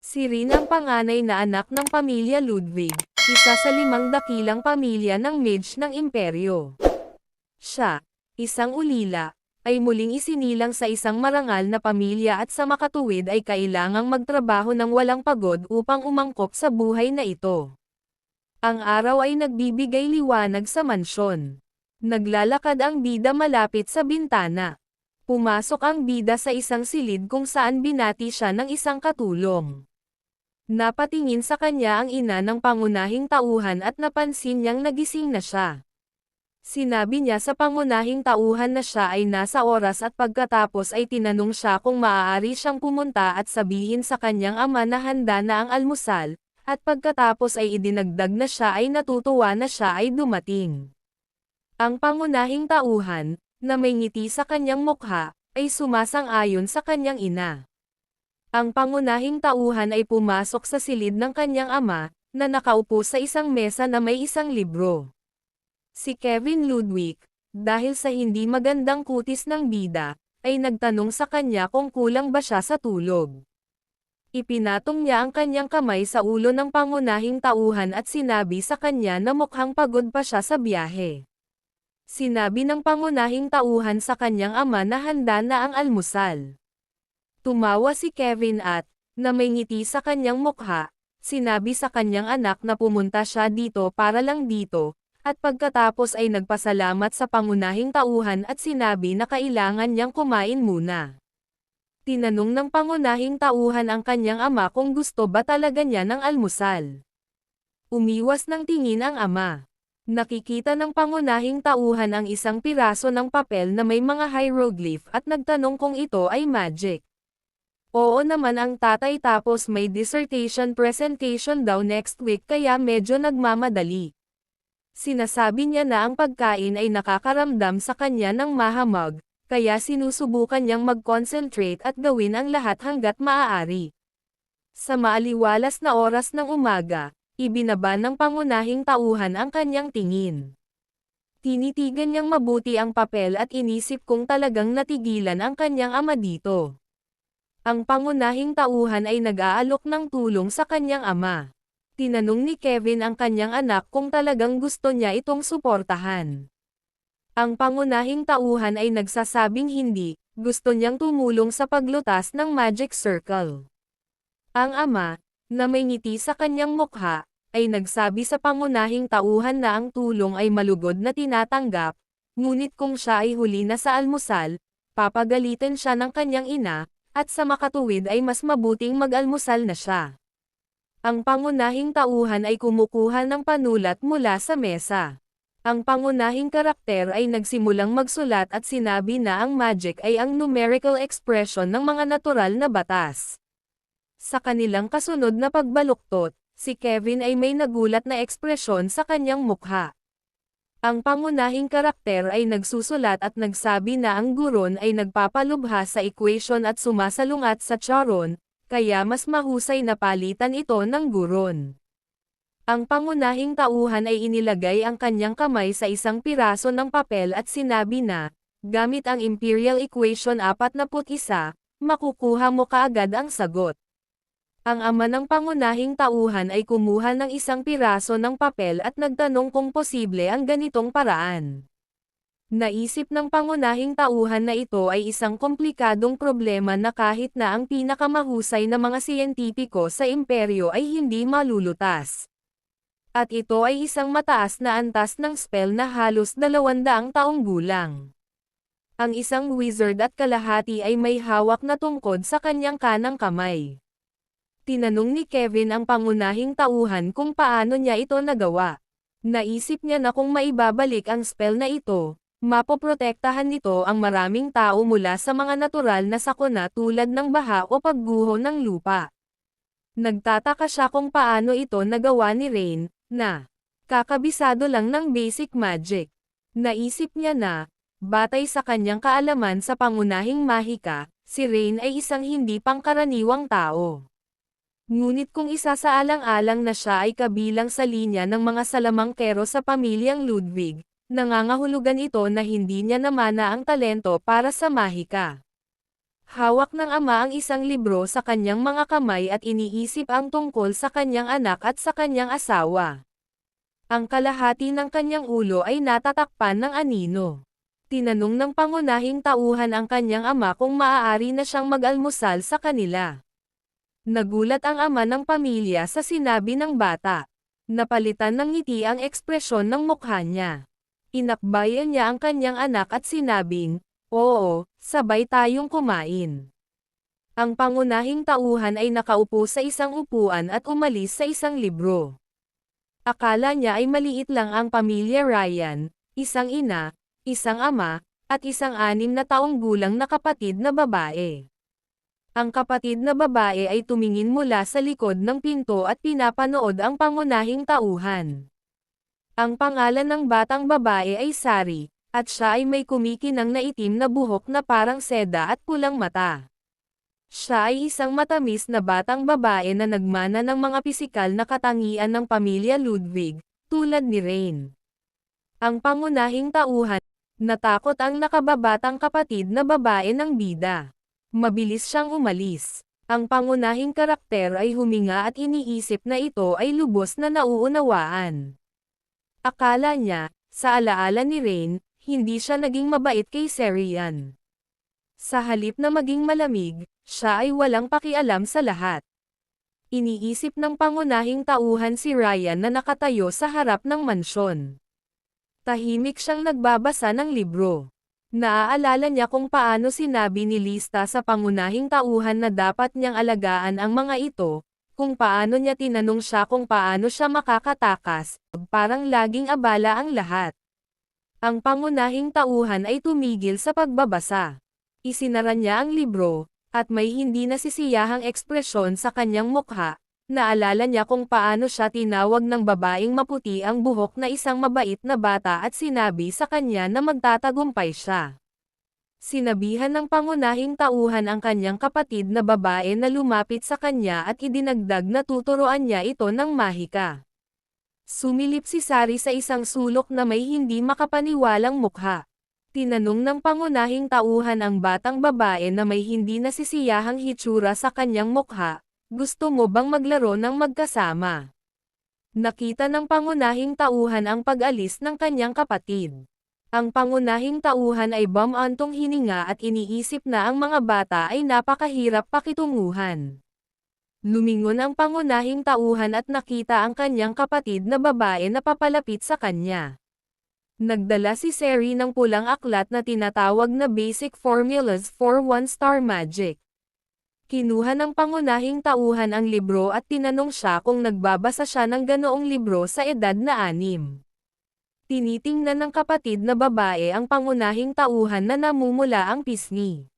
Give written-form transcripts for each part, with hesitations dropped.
Si Rin ang panganay na anak ng pamilya Ludwig, isa sa 5 dakilang pamilya ng mage ng imperyo. Siya, isang ulila, ay muling isinilang sa isang marangal na pamilya at sa makatuwid ay kailangang magtrabaho ng walang pagod upang umangkop sa buhay na ito. Ang araw ay nagbibigay liwanag sa mansyon. Naglalakad ang bida malapit sa bintana. Pumasok ang bida sa isang silid kung saan binati siya ng isang katulong. Napatingin sa kanya ang ina ng pangunahing tauhan at napansin niyang nagising na siya. Sinabi niya sa pangunahing tauhan na siya ay nasa oras at pagkatapos ay tinanong siya kung maaari siyang pumunta at sabihin sa kanyang ama na handa na ang almusal, at pagkatapos ay idinagdag na siya ay natutuwa na siya ay dumating. Ang pangunahing tauhan, na may ngiti sa kanyang mukha, ay sumasang-ayon sa kanyang ina. Ang pangunahing tauhan ay pumasok sa silid ng kanyang ama, na nakaupo sa isang mesa na may isang libro. Si Kevin Ludwig, dahil sa hindi magandang kutis ng bida, ay nagtanong sa kanya kung kulang ba siya sa tulog. Ipinatong niya ang kanyang kamay sa ulo ng pangunahing tauhan at sinabi sa kanya na mukhang pagod pa siya sa biyahe. Sinabi ng pangunahing tauhan sa kanyang ama na handa na ang almusal. Tumawa si Kevin at, na may ngiti sa kanyang mukha, sinabi sa kanyang anak na pumunta siya dito para lang dito, at pagkatapos ay nagpasalamat sa pangunahing tauhan at sinabi na kailangan niyang kumain muna. Tinanong ng pangunahing tauhan ang kanyang ama kung gusto ba talaga niya ng almusal. Umiwas ng tingin ang ama. Nakikita ng pangunahing tauhan ang isang piraso ng papel na may mga hieroglyph at nagtanong kung ito ay magic. Oo naman ang tatay tapos may dissertation presentation daw next week kaya medyo nagmamadali. Sinasabi niya na ang pagkain ay nakakaramdam sa kanya ng mahamog, kaya sinusubukan niyang mag-concentrate at gawin ang lahat hanggat maaari. Sa maaliwalas na oras ng umaga, ibinaba ng pangunahing tauhan ang kanyang tingin. Tinitigan niyang mabuti ang papel at inisip kung talagang natigilan ang kanyang ama dito. Ang pangunahing tauhan ay nag-aalok ng tulong sa kanyang ama. Tinanong ni Kevin ang kanyang anak kung talagang gusto niya itong suportahan. Ang pangunahing tauhan ay nagsasabing hindi, gusto niyang tumulong sa paglutas ng Magic Circle. Ang ama, na may ngiti sa kanyang mukha, ay nagsabi sa pangunahing tauhan na ang tulong ay malugod na tinatanggap, ngunit kung siya ay huli na sa almusal, papagalitan siya ng kanyang ina, at sa makatuwid ay mas mabuting mag-almusal na siya. Ang pangunahing tauhan ay kumukuha ng panulat mula sa mesa. Ang pangunahing karakter ay nagsimulang magsulat at sinabi na ang magic ay ang numerical expression ng mga natural na batas. Sa kanilang kasunod na pagbaluktot, si Kevin ay may nagulat na ekspresyon sa kanyang mukha. Ang pangunahing karakter ay nagsusulat at nagsabi na ang guron ay nagpapalubha sa equation at sumasalungat sa charon, kaya mas mahusay na palitan ito ng guron. Ang pangunahing tauhan ay inilagay ang kanyang kamay sa isang piraso ng papel at sinabi na, gamit ang Imperial Equation 41, makukuha mo kaagad ang sagot. Ang ama ng pangunahing tauhan ay kumuha ng isang piraso ng papel at nagtanong kung posible ang ganitong paraan. Naisip ng pangunahing tauhan na ito ay isang komplikadong problema na kahit na ang pinakamahusay na mga siyentipiko sa imperyo ay hindi malulutas. At ito ay isang mataas na antas ng spell na halos 200 taong gulang. Ang isang wizard at kalahati ay may hawak na tungkod sa kanyang kanang kamay. Tinanong ni Kevin ang pangunahing tauhan kung paano niya ito nagawa. Naisip niya na kung maibabalik ang spell na ito, mapoprotektahan nito ang maraming tao mula sa mga natural na sakuna tulad ng baha o pagguho ng lupa. Nagtataka siya kung paano ito nagawa ni Rain, na kakabisado lang ng basic magic. Naisip niya na, batay sa kanyang kaalaman sa pangunahing mahika, si Rain ay isang hindi pangkaraniwang tao. Ngunit kung isasaalang-alang na siya ay kabilang sa linya ng mga salamangkero sa pamilyang Ludwig, nangangahulugan ito na hindi niya namana ang talento para sa mahika. Hawak ng ama ang isang libro sa kanyang mga kamay at iniisip ang tungkol sa kanyang anak at sa kanyang asawa. Ang kalahati ng kanyang ulo ay natatakpan ng anino. Tinanong ng pangunahing tauhan ang kanyang ama kung maaari na siyang mag-almusal sa kanila. Nagulat ang ama ng pamilya sa sinabi ng bata. Napalitan ng ngiti ang ekspresyon ng mukha niya. Inakbayan niya ang kanyang anak at sinabing, "Oo, sabay tayong kumain." Ang pangunahing tauhan ay nakaupo sa isang upuan at umalis sa isang libro. Akala niya ay maliit lang ang pamilya Ryan, isang ina, isang ama, at isang 6 na taong gulang na kapatid na babae. Ang kapatid na babae ay tumingin mula sa likod ng pinto at pinapanood ang pangunahing tauhan. Ang pangalan ng batang babae ay Sari, at siya ay may kumikinang na itim na buhok na parang seda at pulang mata. Siya ay isang matamis na batang babae na nagmana ng mga pisikal na katangian ng pamilya Ludwig, tulad ni Rain. Ang pangunahing tauhan, natakot ang nakababatang kapatid na babae ng bida. Mabilis siyang umalis. Ang pangunahing karakter ay huminga at iniisip na ito ay lubos na nauunawaan. Akala niya, sa alaala ni Rain, hindi siya naging mabait kay Serian. Sa halip na maging malamig, siya ay walang pakialam sa lahat. Iniisip ng pangunahing tauhan si Ryan na nakatayo sa harap ng mansyon. Tahimik siyang nagbabasa ng libro. Naaalala niya kung paano sinabi ni Lista sa pangunahing tauhan na dapat niyang alagaan ang mga ito, kung paano niya tinanong siya kung paano siya makakatakas, parang laging abala ang lahat. Ang pangunahing tauhan ay tumigil sa pagbabasa. Isinara niya ang libro, at may hindi nasisiyahang ekspresyon sa kanyang mukha. Naalala niya kung paano siya tinawag ng babaeng maputi ang buhok na isang mabait na bata at sinabi sa kanya na magtatagumpay siya. Sinabihan ng pangunahing tauhan ang kanyang kapatid na babae na lumapit sa kanya at idinagdag na tuturuan niya ito ng mahika. Sumilip si Sari sa isang sulok na may hindi makapaniwalang mukha. Tinanong ng pangunahing tauhan ang batang babae na may hindi nasisiyahang hitsura sa kanyang mukha. Gusto mo bang maglaro ng magkasama? Nakita ng pangunahing tauhan ang pag-alis ng kanyang kapatid. Ang pangunahing tauhan ay bumantong hininga at iniisip na ang mga bata ay napakahirap pakitunguhan. Lumingon ang pangunahing tauhan at nakita ang kanyang kapatid na babae na papalapit sa kanya. Nagdala si Seri ng pulang aklat na tinatawag na Basic Formulas for One-Star Magic. Kinuha ng pangunahing tauhan ang libro at tinanong siya kung nagbabasa siya ng ganoong libro sa edad na 6. Tinitingnan ng kapatid na babae ang pangunahing tauhan na namumula ang pisngi.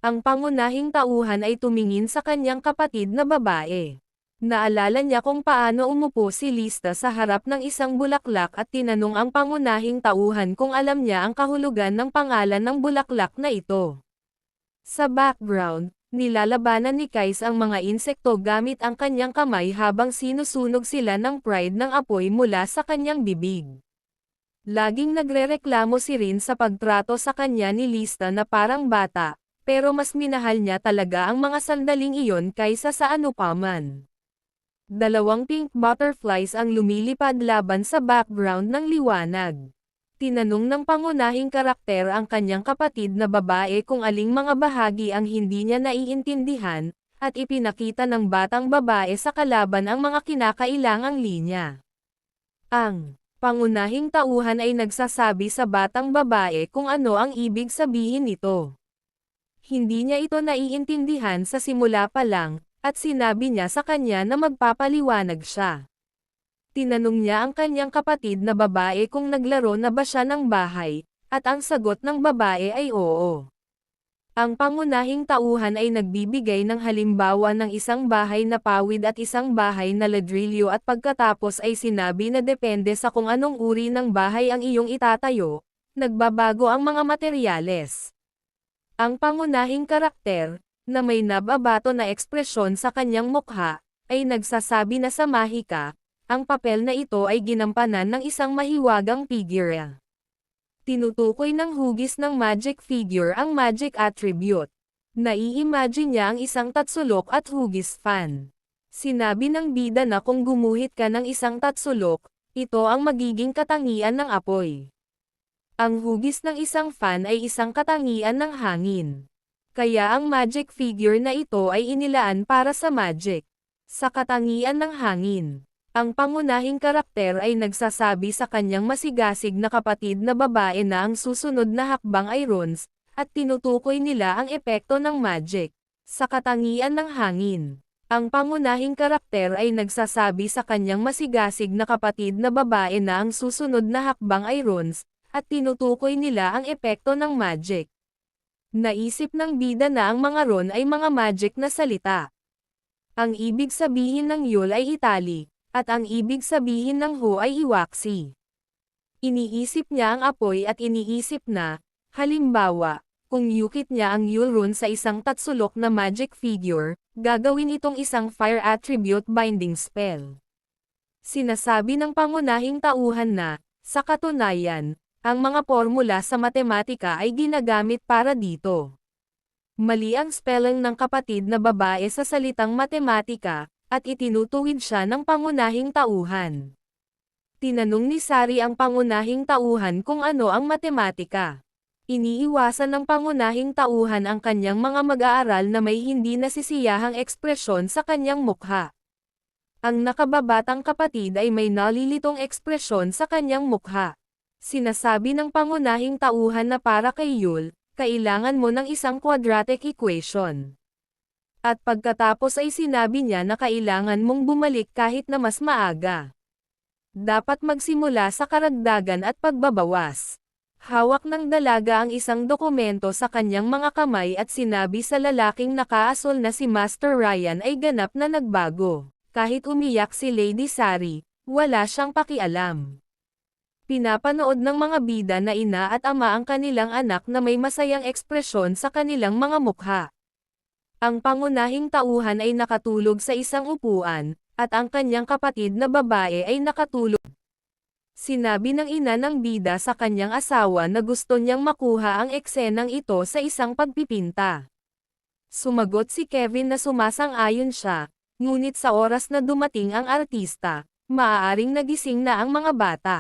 Ang pangunahing tauhan ay tumingin sa kanyang kapatid na babae. Naalala niya kung paano umupo si Lista sa harap ng isang bulaklak at tinanong ang pangunahing tauhan kung alam niya ang kahulugan ng pangalan ng bulaklak na ito. Sa background, nilalabanan ni Kais ang mga insekto gamit ang kanyang kamay habang sinusunog sila ng pride ng apoy mula sa kanyang bibig. Laging nagrereklamo si Rin sa pagtrato sa kanya ni Lista na parang bata, pero mas minahal niya talaga ang mga sandaling iyon kaysa sa anupaman. 2 pink butterflies ang lumilipad laban sa background ng liwanag. Tinanong ng pangunahing karakter ang kanyang kapatid na babae kung aling mga bahagi ang hindi niya naiintindihan, at ipinakita ng batang babae sa kalaban ang mga kinakailangang linya. Ang pangunahing tauhan ay nagsasabi sa batang babae kung ano ang ibig sabihin nito. Hindi niya ito naiintindihan sa simula pa lang, at sinabi niya sa kanya na magpapaliwanag siya. Tinanong niya ang kanyang kapatid na babae kung naglaro na ba siya ng bahay, at ang sagot ng babae ay oo. Ang pangunahing tauhan ay nagbibigay ng halimbawa ng isang bahay na pawid at isang bahay na ladrilyo at pagkatapos ay sinabi na depende sa kung anong uri ng bahay ang iyong itatayo, nagbabago ang mga materyales. Ang pangunahing karakter, na may nababato na ekspresyon sa kanyang mukha, ay nagsasabi na sa mahika, ang papel na ito ay ginampanan ng isang mahiwagang figure. Tinutukoy ng hugis ng magic figure ang magic attribute. Nai-imagine niya ang isang tatsulok at hugis fan. Sinabi ng bida na kung gumuhit ka ng isang tatsulok, ito ang magiging katangian ng apoy. Ang hugis ng isang fan ay isang katangian ng hangin. Kaya ang magic figure na ito ay inilaan para sa magic. Sa katangian ng hangin. Ang pangunahing karakter ay nagsasabi sa kanyang masigasig na kapatid na babae na ang susunod na hakbang ay runes, at tinutukoy nila ang epekto ng magic. Sa katangian ng hangin. Ang pangunahing karakter ay nagsasabi sa kanyang masigasig na kapatid na babae na ang susunod na hakbang ay runes, at tinutukoy nila ang epekto ng magic. Naisip ng bida na ang mga rune ay mga magic na salita. Ang ibig sabihin ng yul ay itali. At ang ibig sabihin ng ho ay iwaksi. Iniisip niya ang apoy at iniisip na, halimbawa, kung yukit niya ang yul rune sa isang tatsulok na magic figure, gagawin itong isang fire attribute binding spell. Sinasabi ng pangunahing tauhan na, sa katunayan, ang mga formula sa matematika ay ginagamit para dito. Mali ang spelling ng kapatid na babae sa salitang matematika, at itinutuwid siya ng pangunahing tauhan. Tinanong ni Sari ang pangunahing tauhan kung ano ang matematika. Iniiwasan ng pangunahing tauhan ang kanyang mga mag-aaral na may hindi nasisiyahang ekspresyon sa kanyang mukha. Ang nakababatang kapatid ay may nalilitong ekspresyon sa kanyang mukha. Sinasabi ng pangunahing tauhan na para kay Yul, kailangan mo ng isang quadratic equation. At pagkatapos ay sinabi niya na kailangan mong bumalik kahit na mas maaga. Dapat magsimula sa karagdagan at pagbabawas. Hawak ng dalaga ang isang dokumento sa kanyang mga kamay at sinabi sa lalaking nakaasol na si Master Ryan ay ganap na nagbago. Kahit umiyak si Lady Sari, wala siyang pakialam. Pinapanood ng mga bida na ina at ama ang kanilang anak na may masayang ekspresyon sa kanilang mga mukha. Ang pangunahing tauhan ay nakatulog sa isang upuan, at ang kanyang kapatid na babae ay nakatulog. Sinabi ng ina ng bida sa kanyang asawa na gusto niyang makuha ang eksenang ito sa isang pagpipinta. Sumagot si Kevin na sumasang-ayon siya, ngunit sa oras na dumating ang artista, maaaring nagising na ang mga bata.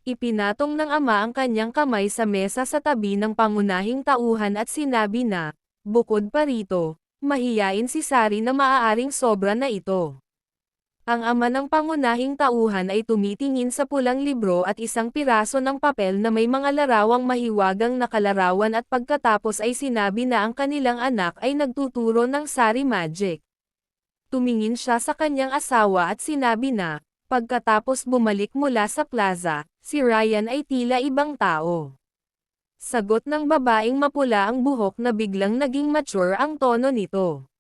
Ipinatong ng ama ang kanyang kamay sa mesa sa tabi ng pangunahing tauhan at sinabi na, bukod pa rito, mahiyain si Sari na maaaring sobra na ito. Ang ama ng pangunahing tauhan ay tumitingin sa pulang libro at isang piraso ng papel na may mga larawang mahiwagang nakalarawan at pagkatapos ay sinabi na ang kanilang anak ay nagtuturo ng Sari Magic. Tumingin siya sa kanyang asawa at sinabi na, pagkatapos bumalik mula sa plaza, si Ryan ay tila ibang tao. Sagot ng babaeng mapula ang buhok na biglang naging mature ang tono nito.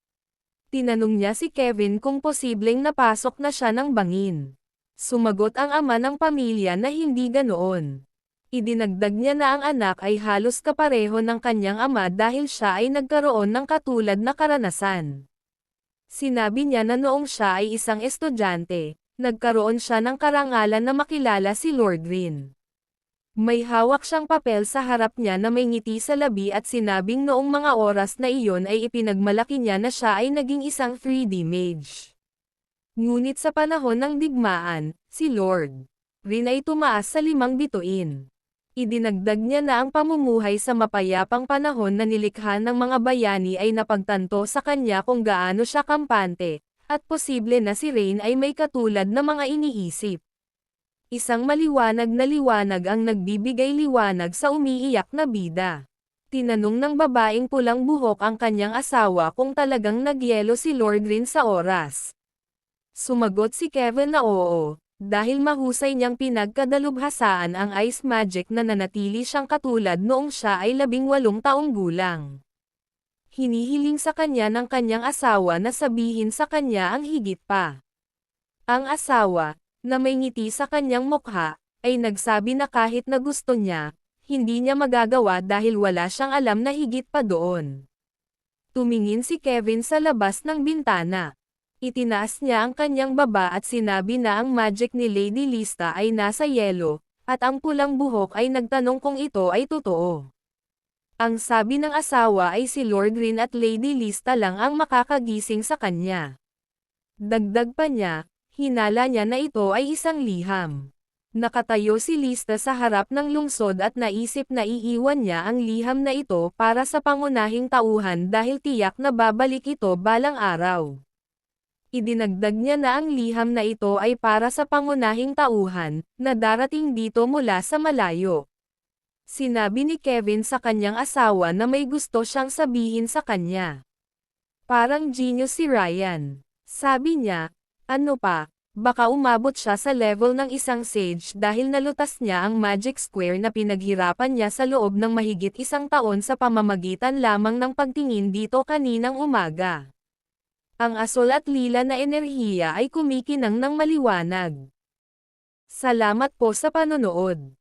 Tinanong niya si Kevin kung posibleng napasok na siya ng bangin. Sumagot ang ama ng pamilya na hindi ganoon. Idinagdag niya na ang anak ay halos kapareho ng kanyang ama dahil siya ay nagkaroon ng katulad na karanasan. Sinabi niya na noong siya ay isang estudyante, nagkaroon siya ng karangalan na makilala si Lord Green. May hawak siyang papel sa harap niya na may ngiti sa labi at sinabing noong mga oras na iyon ay ipinagmalaki niya na siya ay naging isang 3D mage. Ngunit sa panahon ng digmaan, si Lord Green ay tumaas sa 5 bituin. Idinagdag niya na ang pamumuhay sa mapayapang panahon na nilikha ng mga bayani ay napagtanto sa kanya kung gaano siya kampante, at posible na si Rain ay may katulad na mga iniisip. Isang maliwanag na liwanag ang nagbibigay liwanag sa umiiyak na bida. Tinanong ng babaeng pulang buhok ang kanyang asawa kung talagang nagyelo si Lord Green sa oras. Sumagot si Kevin na oo, dahil mahusay niyang pinagkadalubhasaan ang ice magic na nanatili siyang katulad noong siya ay 18 taong gulang. Hinihiling sa kanya ng kanyang asawa na sabihin sa kanya ang higit pa. Ang asawa, na may ngiti sa kanyang mukha, ay nagsabi na kahit na gusto niya, hindi niya magagawa dahil wala siyang alam na higit pa doon. Tumingin si Kevin sa labas ng bintana. Itinaas niya ang kanyang baba at sinabi na ang magic ni Lady Lista ay nasa yelo, at ang pulang buhok ay nagtanong kung ito ay totoo. Ang sabi ng asawa ay si Lord Rin at Lady Lista lang ang makakagising sa kanya. Dagdag pa niya, hinala niya na ito ay isang liham. Nakatayo si Lista sa harap ng lungsod at naisip na iiwan niya ang liham na ito para sa pangunahing tauhan dahil tiyak na babalik ito balang araw. Idinagdag niya na ang liham na ito ay para sa pangunahing tauhan, na darating dito mula sa malayo. Sinabi ni Kevin sa kanyang asawa na may gusto siyang sabihin sa kanya. Parang genius si Ryan. Sabi niya, ano pa? Baka umabot siya sa level ng isang sage dahil nalutas niya ang magic square na pinaghirapan niya sa loob ng mahigit 1 taon sa pamamagitan lamang ng pagtingin dito kaninang umaga. Ang asul at lila na enerhiya ay kumikinang ng maliwanag. Salamat po sa panonood.